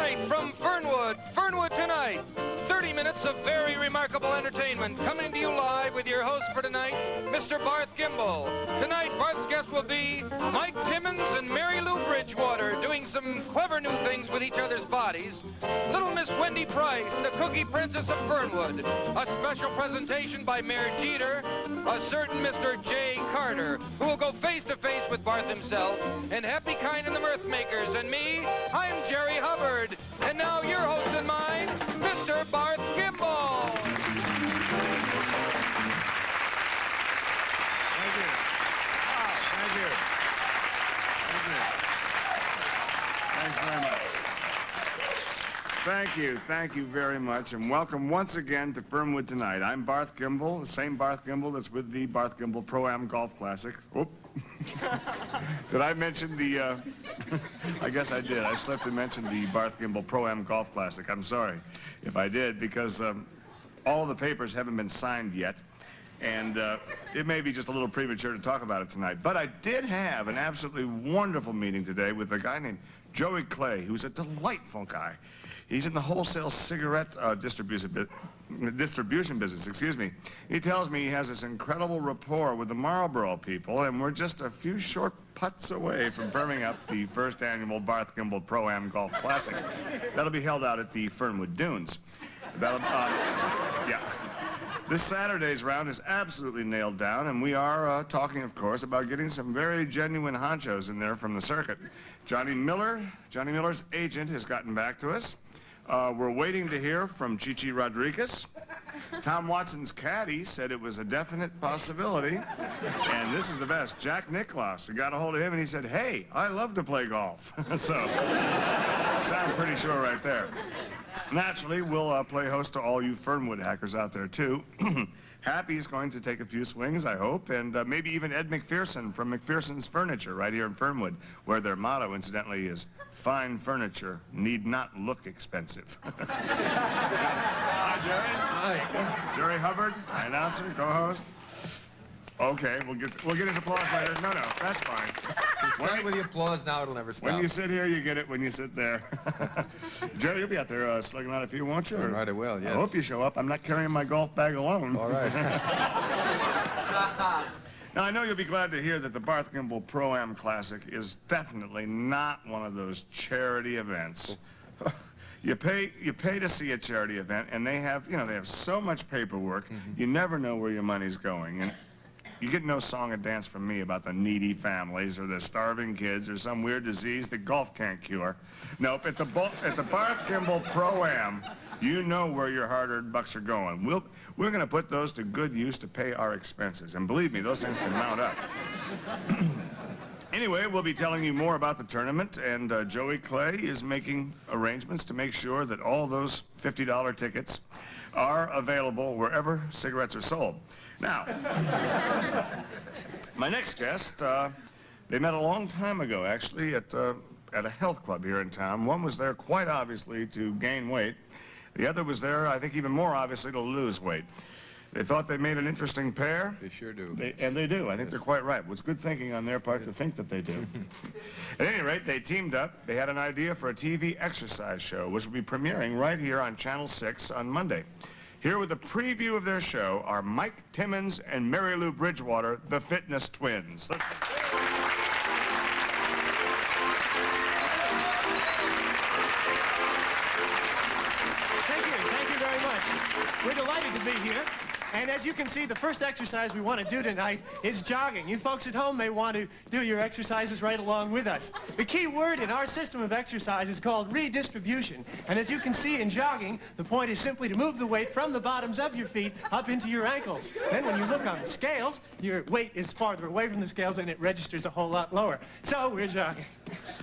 Tonight from Fernwood, Fernwood Tonight. 30 minutes of very remarkable entertainment coming to you live with your host for tonight, Mr. Garth Gimble. Tonight, Barth's guest will be Mike Timmins and Mary Lou Bridgewater doing some clever new things with each other's bodies. Little Miss Wendy Price, the Cookie Princess of Fernwood. A special presentation by Merle Jeeter, a certain Mr. J. Carter, who will go face-to-face with Barth himself, and Happy Kind and the Mirth Makers. And me, I'm Jerry Hubbard. And now your host and mine, Mr. Garth Gimble. Thank you. Wow, thank you. Thanks very much. Thank you very much, and welcome once again to Fernwood Tonight. I'm Garth Gimble, the same Garth Gimble that's with the Garth Gimble Pro-Am Golf Classic. Whoop. Did I mention the, I guess I did. I slipped and mentioned the Garth Gimble Pro-Am Golf Classic. I'm sorry if I did, because all the papers haven't been signed yet, and it may be just a little premature to talk about it tonight. But I did have an absolutely wonderful meeting today with a guy named Joey Clay, who's a delightful guy. He's in the wholesale cigarette distribution business, excuse me. He tells me he has this incredible rapport with the Marlboro people, and we're just a few short putts away from firming up the first annual Garth Gimble Pro-Am Golf Classic. That'll be held out at the Fernwood Dunes. Yeah. This Saturday's round is absolutely nailed down, and we are talking, of course, about getting some very genuine honchos in there from the circuit. Johnny Miller's agent has gotten back to us. We're waiting to hear from Chichi Rodriguez. Tom Watson's caddy said it was a definite possibility. And this is the best. Jack Nicklaus, we got a hold of him, and he said, hey, I love to play golf. So, sounds pretty sure right there. Naturally, we'll play host to all you Fernwood hackers out there, too. Happy's going to take a few swings, I hope, and maybe even Ed McPherson from McPherson's Furniture right here in Fernwood, where their motto, incidentally, is fine furniture need not look expensive. Hi, Jerry. Hi. Jerry Hubbard, my announcer, co-host. Okay, we'll get his applause later. No, that's fine. Start with the applause now, it'll never stop. When you sit here, you get it when you sit there. Jerry, you'll be out there slugging out a few, won't you? All right, I will, yes. I hope you show up. I'm not carrying my golf bag alone. All right. Now, I know you'll be glad to hear that the Garth Gimble Pro-Am Classic is definitely not one of those charity events. You pay to see a charity event, and they have so much paperwork, you never know where your money's going. And you get no song and dance from me about the needy families or the starving kids or some weird disease that golf can't cure. Nope, at the Garth Gimble Pro-Am, you know where your hard-earned bucks are going. We're going to put those to good use to pay our expenses. And believe me, those things can mount up. Anyway, we'll be telling you more about the tournament, and Joey Clay is making arrangements to make sure that all those $50 tickets are available wherever cigarettes are sold. Now, my next guest, they met a long time ago, actually, at a health club here in town. One was there quite obviously to gain weight. The other was there, I think, even more obviously to lose weight. They thought they made an interesting pair. They sure do. And they do. I think they're quite right. It's good thinking on their part to think that they do. At any rate, they teamed up. They had an idea for a TV exercise show, which will be premiering right here on Channel 6 on Monday. Here with a preview of their show are Mike Timmins and Mary Lou Bridgewater, the Fitness Twins. Thank you very much. We're delighted to be here. And as you can see, the first exercise we want to do tonight is jogging. You folks at home may want to do your exercises right along with us. The key word in our system of exercise is called redistribution. And as you can see in jogging, the point is simply to move the weight from the bottoms of your feet up into your ankles. Then when you look on the scales, your weight is farther away from the scales and it registers a whole lot lower. So we're jogging.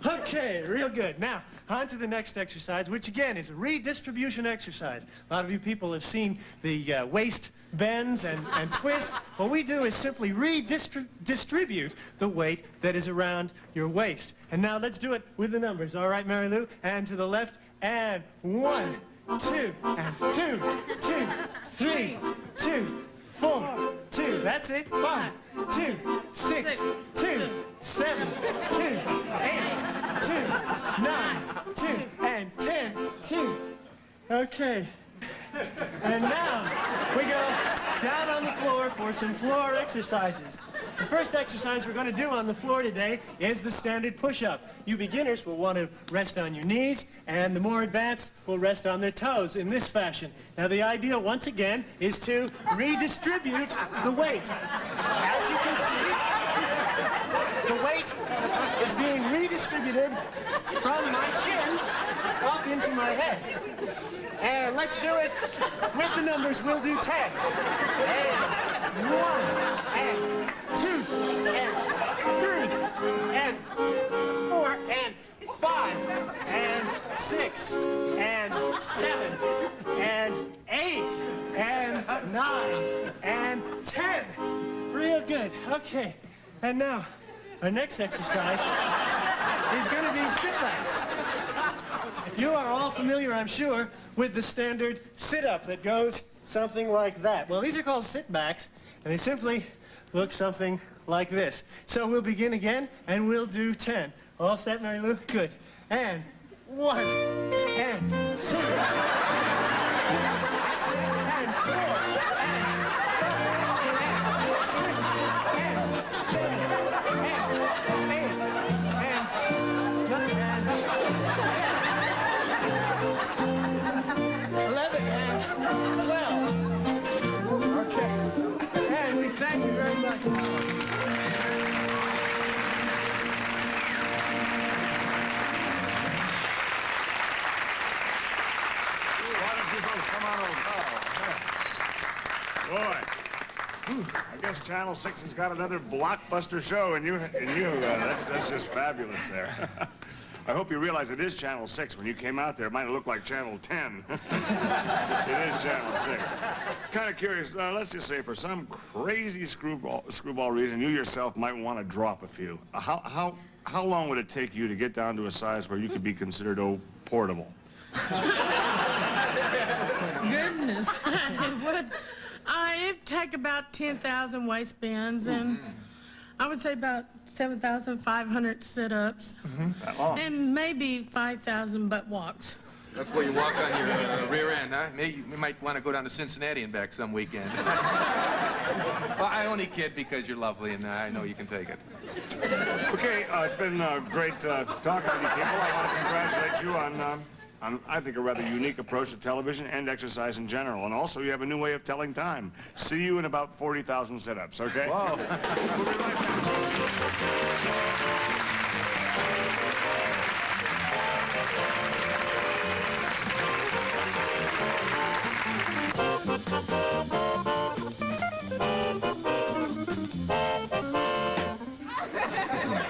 Okay, real good. Now, on to the next exercise, which again is a redistribution exercise. A lot of you people have seen the waist bends and twists. What we do is simply redistribute the weight that is around your waist. And now let's do it with the numbers. All right, Mary Lou? And to the left, and 1, 2, and 2, 2, 3, 2, 4, 2. That's it. 5, 2, 6, 2, 7, 2, 8, 2, 9, 2, and 10, 2. Okay. And now we go down on the floor for some floor exercises. The first exercise we're going to do on the floor today is the standard push-up. You beginners will want to rest on your knees, and the more advanced will rest on their toes in this fashion. Now, the idea, once again, is to redistribute the weight. As you can see, the weight is being redistributed from my chin up into my head. And let's do it with the numbers. We'll do 10. And 1, and 2, and 3, and 4, and 5, and 6, and 7, and 8, and 9, and 10. Real good. Okay. And now, our next exercise is going to be sit-backs. You are all familiar, I'm sure, with the standard sit-up that goes something like that. Well, these are called sit-backs, and they simply look something like this. So we'll begin again, and we'll do 10. All set, Mary Lou? Good. And 1, and 2. That's it. And 4, and 5, and 6, and 7, and 8, and 9, and 11, and 12. Okay. And we thank you very much. Why don't you folks come on over? Boy, I guess Channel 6 has got another blockbuster show, and that's just fabulous there. I hope you realize it is Channel 6. When you came out there, it might have looked like Channel 10. It is Channel 6. Kind of curious, let's just say for some crazy screwball reason, you yourself might want to drop a few. How long would it take you to get down to a size where you could be considered, portable? Goodness, it'd take about 10,000 waistbands and I would say about 7,500 sit-ups and maybe 5,000 butt walks. That's where you walk on your rear end, huh? Maybe you might want to go down to Cincinnati and back some weekend. Well, I only kid because you're lovely and I know you can take it. Okay, it's been great talking with you people. I want to congratulate you on, I think, a rather unique approach to television and exercise in general. And also, you have a new way of telling time. See you in about 40,000 sit-ups, okay? Whoa. We'll be right back.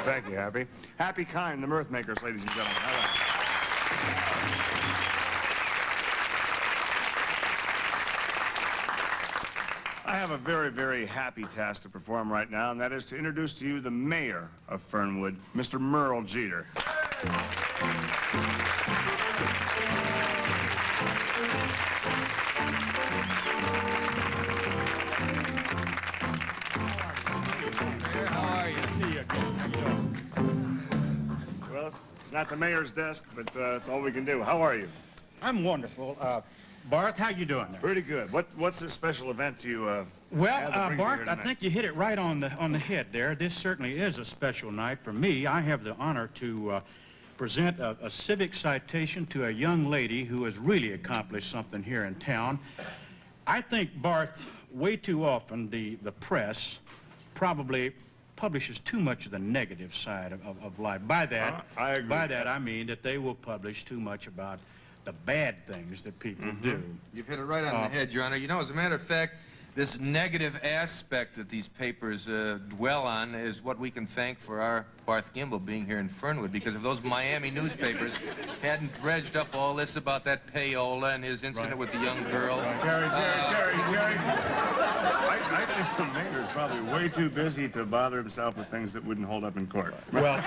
Thank you, Happy. Happy Kind, the Mirth Makers, ladies and gentlemen. All right. I have a very, very happy task to perform right now, and that is to introduce to you the mayor of Fernwood, Mr. Merle Jeeter. How are you? Well, it's not the mayor's desk, but it's all we can do. How are you? I'm wonderful. Barth, how you doing there? Pretty good. What's this special event to you? Have that Well, brings you Barth, here I tonight? think you hit it right on the head there. This certainly is a special night for me. I have the honor to present a civic citation to a young lady who has really accomplished something here in town. I think, Barth, way too often the press probably publishes too much of the negative side of life. By that, I agree by with that I mean that they will publish too much about the bad things that people do. You've hit it right on the head, Your Honor. You know, as a matter of fact, this negative aspect that these papers dwell on is what we can thank for our Garth Gimble being here in Fernwood, because if those Miami newspapers hadn't dredged up all this about that payola and his incident with the young girl. Jerry. I think the mayor's probably way too busy to bother himself with things that wouldn't hold up in court. Well,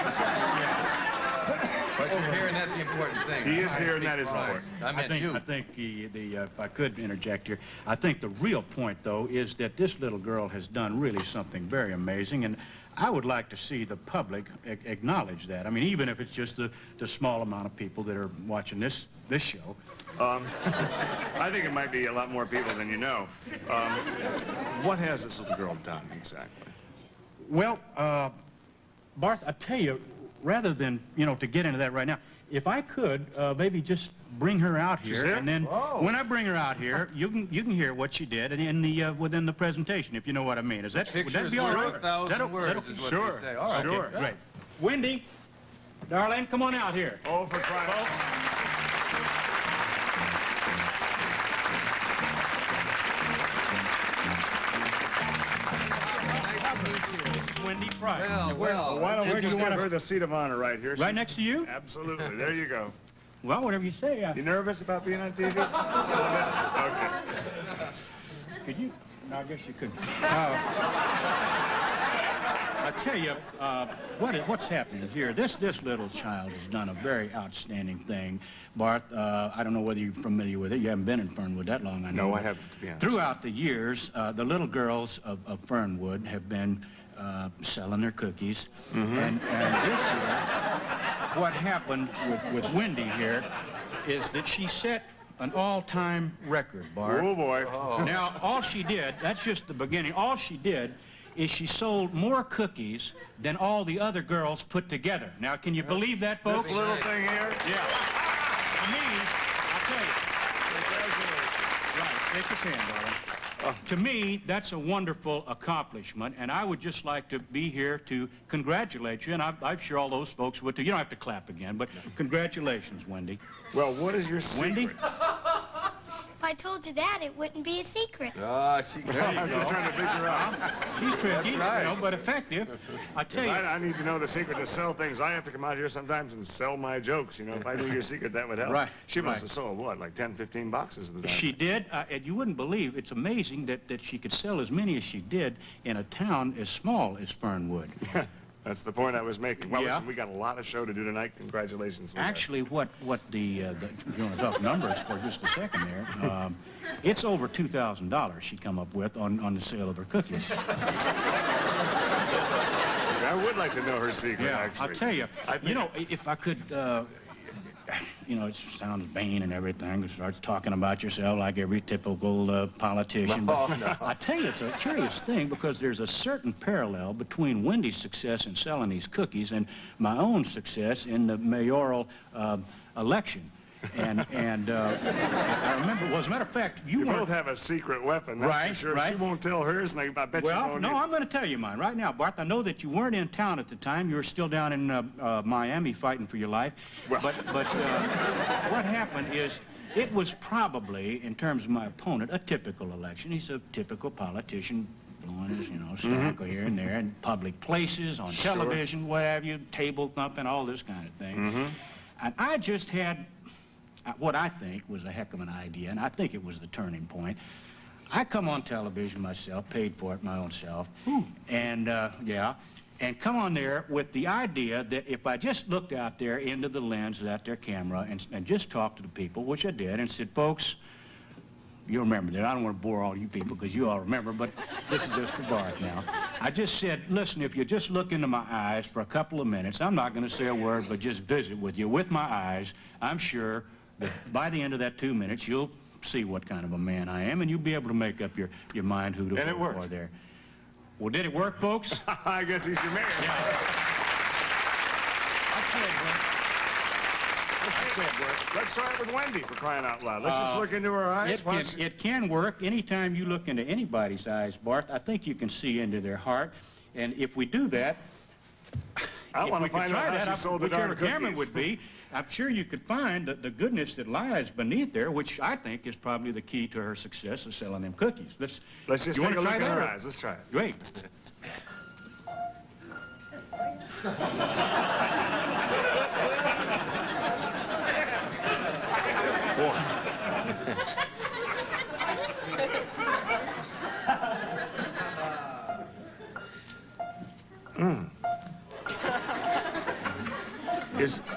But you're here, and that's the important thing. He is I here, and speak that is for us. important. I meant you. I think if I could interject here, I think the real point, though, is that this little girl has done really something very amazing, and I would like to see the public acknowledge that. I mean, even if it's just the small amount of people that are watching this show. I think it might be a lot more people than you know. What has this little girl done exactly? Well, Barth, I tell you, rather than, to get into that right now, if I could, maybe just bring her out here, here? and then when I bring her out here, you can hear what she did within the presentation, if you know what I mean. Would that be all right? 1,000 words is what Sure, they say. All right. sure. Okay, great. Wendy, darling, come on out here. Oh, for crying out loud. This is Wendy Price. Well, Why don't we Where do just you give wanna- her the seat of honor right here? Right next to you? Absolutely. There you go. Well, whatever you say. You nervous about being on TV? Okay. Could you? No, I guess you couldn't. I tell you, what's happening here? This little child has done a very outstanding thing. Barth, I don't know whether you're familiar with it. You haven't been in Fernwood that long, I know. No, I haven't, to be honest. Throughout the years, the little girls of Fernwood have been selling their cookies. And this year, what happened with Wendy here is that she set an all-time record, Barth. Oh, boy. Now, all she did, that's just the beginning, all she did is she sold more cookies than all the other girls put together. Now, can you believe that, folks? This little thing here? Yeah. To me, I'll tell you. Right, shake his hand, darling. To me, that's a wonderful accomplishment, and I would just like to be here to congratulate you, and I'm sure all those folks would too. You don't have to clap again, but congratulations, Wendy. Well, what is your secret? Wendy? If I told you that, it wouldn't be a secret. Ah, she I'm just trying to figure out. She's tricky, right. But effective. I tell you. I need to know the secret to sell things. I have to come out here sometimes and sell my jokes. If I knew your secret, that would help. Right, She must right. have sold, what, like 10, 15 boxes of the She did, and you wouldn't believe, it's amazing that she could sell as many as she did in a town as small as Fernwood. That's the point I was making. Well, Yeah. listen, we got a lot of show to do tonight. Congratulations. Actually, what the if you want to talk numbers for just a second there, it's over $2,000 she come up with on the sale of her cookies. I would like to know her secret, actually. I'll tell you, I think- if I could, it sounds vain and everything. It starts talking about yourself like every typical politician. No, But no. I tell you, it's a curious thing because there's a certain parallel between Wendy's success in selling these cookies and my own success in the mayoral election. And I remember, well, as a matter of fact, You weren't... both have a secret weapon, that's for Right, sure. right. She won't tell hers, and I bet you Well, won't. no, I'm going to tell you mine right now, Barth. I know that you weren't in town at the time. You were still down in Miami fighting for your life. Well. But what happened is it was probably, in terms of my opponent, a typical election. He's a typical politician, blowing his, stack here and there in public places, on television, what have you, table thumping, all this kind of thing. And I just had what I think was a heck of an idea, and I think it was the turning point. I come on television myself, paid for it my own self, and and come on there with the idea that if I just looked out there into the lens of that there camera and just talked to the people, which I did, and said, folks, you remember that. I don't want to bore all you people because you all remember, but this is just for Barth now. I just said, listen, if you just look into my eyes for a couple of minutes, I'm not going to say a word, but just visit with you with my eyes, I'm sure that by the end of that 2 minutes, you'll see what kind of a man I am, and you'll be able to make up your mind who to And it vote for worked. there. Well, did it work, folks? I guess he's your mayor. I'll tell you what. Let's try it with Wendy, for crying out loud. Let's just look into her eyes. It can work. Anytime you look into anybody's eyes, Barth, I think you can see into their heart. And if we do that, I if want we to could find try out how that, she sold the darn whichever camera cookies. would be, I'm sure you could find the goodness that lies beneath there, which I think is probably the key to her success of selling them cookies. Let's just you take wanna a look try in that, her or- eyes. Let's try it. Great.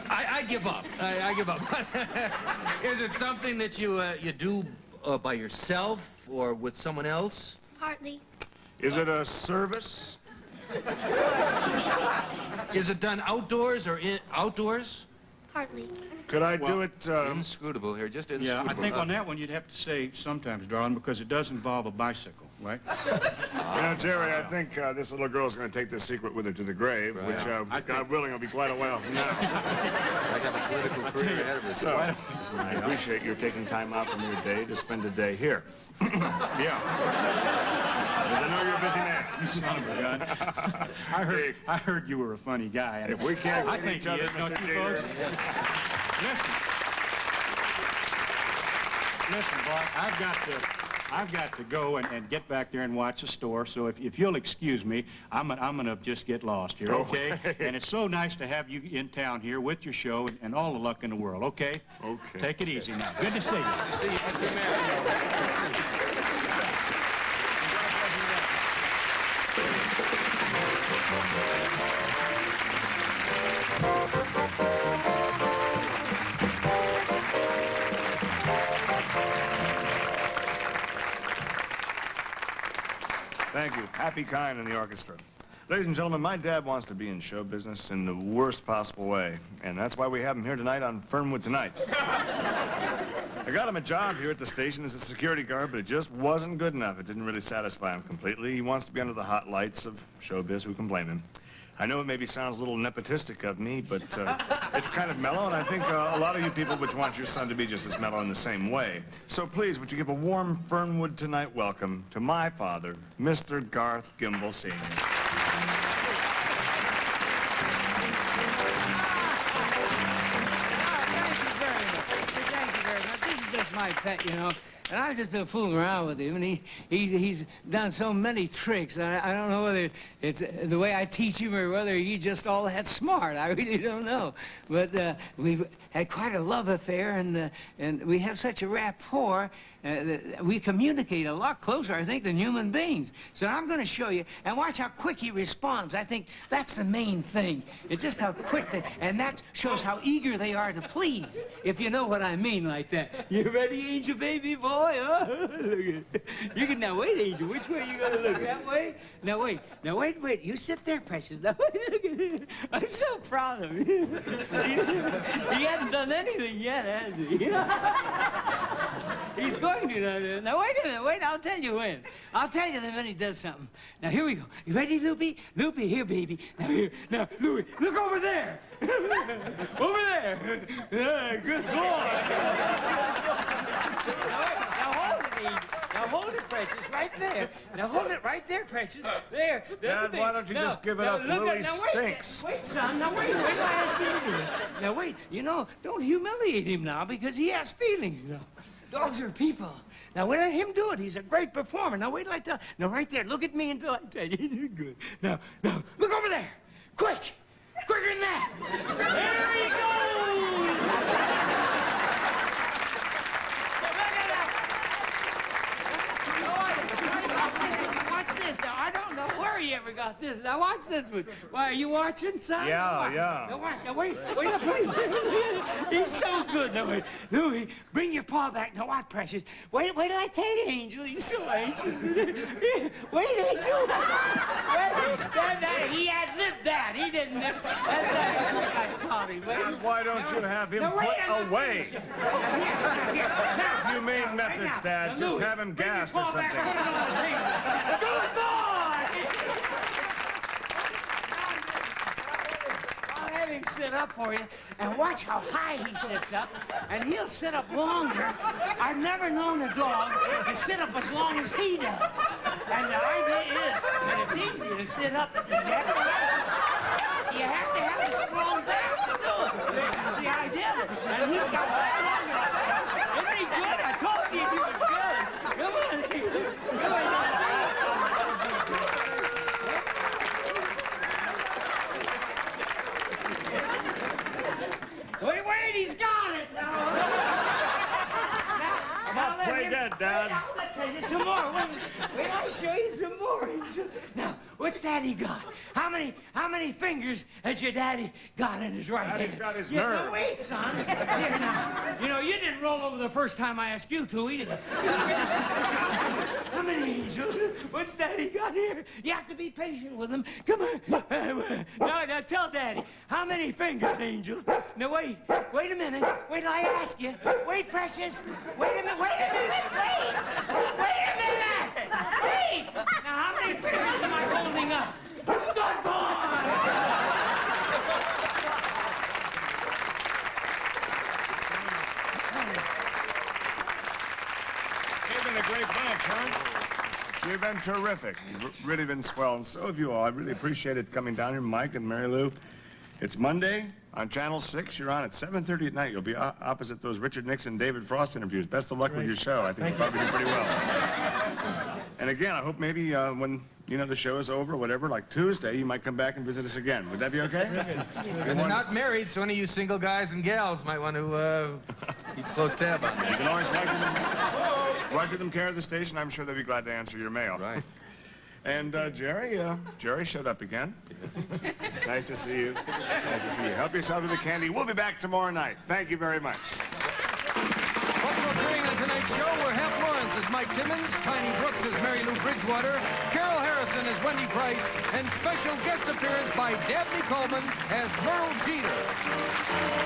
I give up. I give up. Is it something that you do by yourself or with someone else? Partly. Is it a service? Is it done outdoors or outdoors? Partly. Could I do it? Inscrutable here, just Yeah, inscrutable. I think on that one you'd have to say sometimes, darling, because it does involve a bicycle, right? You know, Jerry, I think this little girl's going to take this secret with her to the grave, Right. which, God willing, will be quite a while from now. I got a political career ahead of me. So, I appreciate your taking time out from your day to spend a day here. Yeah. Because I know you're a busy man. You son of a gun. I heard you were a funny guy. And If we can't I get think each other, you is, don't Mr. you, Jeeter. folks? Listen, Bart, I've got to go and get back there and watch the store. So if you'll excuse me, I'm gonna just get lost here, okay? And it's so nice to have you in town here with your show and all the luck in the world, okay? Okay. Take it easy now. Good to see you. Good to see you, Mr. Mayor. Thank you. Happy Kind in the orchestra. Ladies and gentlemen, my dad wants to be in show business in the worst possible way, and that's why we have him here tonight on Fernwood Tonight. I got him a job here at the station as a security guard, but it just wasn't good enough. It didn't really satisfy him completely. He wants to be under the hot lights of showbiz. Who can blame him? I know it maybe sounds a little nepotistic of me, but it's kind of mellow, and I think a lot of you people would want your son to be just as mellow in the same way. So please, would you give a warm Fernwood Tonight welcome to my father, Mr. Garth Gimble Senior. Thank you very much. This is just my pet, you know. And I've just been fooling around with him, and he's done so many tricks. I don't know whether it's the way I teach him or whether he's just all that smart. I really don't know. But we've had quite a love affair, and we have such a rapport. We communicate a lot closer, I think, than human beings. So I'm going to show you, and watch how quick he responds. I think that's the main thing. It's just how quick and that shows how eager they are to please, if you know what I mean like that. You ready, angel baby boy? Huh? You can now wait, Angel. Which way you gonna look? That way? Now wait. Now wait. You sit there, precious. Now wait. I'm so proud of you. He hasn't done anything yet, has he? He's going to. Now wait a minute. Wait. I'll tell you when. I'll tell you the minute he does something. Now here we go. You ready, Loopy? Loopy, here, baby. Now here. Now, Louie, look over there. Over there. Yeah, good boy. Now hold it, precious, right there. Now hold it right there, precious. There. Dad, why don't you just give it up? Louie stinks. Wait, son. Now wait. Wait till I ask you to do it. Now wait. You know, don't humiliate him now because he has feelings, you know. Dogs are people. Now let him do it. He's a great performer. Now wait till I tell. Now right there. Look at me until I tell you. You're good. Now look over there. Quick. Quicker than that. There he goes. Watch this. Now, I don't know where he ever got this. Now, watch this one. Why, are you watching, son? Yeah. Now, wait, please. He's so good. Now, wait. Louie, bring your paw back. Now, what, precious? Wait till I tell you, Angel. He's so anxious. Wait, Angel. He ad-libbed that. He didn't. That's what I taught him. Then why don't you have him put away? Humane methods, Dad. Just have him gassed or something. Good boy! I'll have him sit up for you, and watch how high he sits up, and he'll sit up longer. I've never known a dog to sit up as long as he does. And the idea is that it's easy to sit up. You have to have a strong back to do it. That's the idea of it. And he's got the strongest back. Isn't he good? I told you he was good. Come on. Come on. Wait, he's got it now. Now play dead, Dad. I'll tell you some more. Wait, I'll show you some more. Now, What's Daddy got? How many fingers has your daddy got in his right hand? Daddy's got his Yeah, nerve. no, wait, son. Here, now. You know, you didn't roll over the first time I asked you to, either. How many, Angel? What's Daddy got here? You have to be patient with him. Come on. Now tell Daddy. How many fingers, Angel? Now, wait a minute. Wait till I ask you. Wait, precious. Wait a minute. Wait a minute. Wait a minute. Wait. Now, how many fingers am I holding up? Good boy. You've been a great bunch, huh? You've been terrific. You've really been swell, and so have you all. I really appreciated coming down here, Mike and Mary Lou. It's Monday on Channel 6. You're on at 7:30 at night. You'll be opposite those Richard Nixon, David Frost interviews. Best of luck with your show. I think you'll probably do pretty well. And again, I hope maybe when, you know, the show is over, whatever, like Tuesday, you might come back and visit us again. Would that be okay? And they're not married, so any of you single guys and gals might want to keep close tab on You them. can always write to them care of the station. I'm sure they'll be glad to answer your mail. Right. And Jerry showed up again. Nice to see you. Nice to see you. Help yourself to the candy. We'll be back tomorrow night. Thank you very much. Also appearing on tonight's show were Hap Lawrence as Mike Timmins, Tiny Brooks as Mary Lou Bridgewater, Carol Harrison as Wendy Price, and special guest appearance by Dabney Coleman as Merle Jeeter.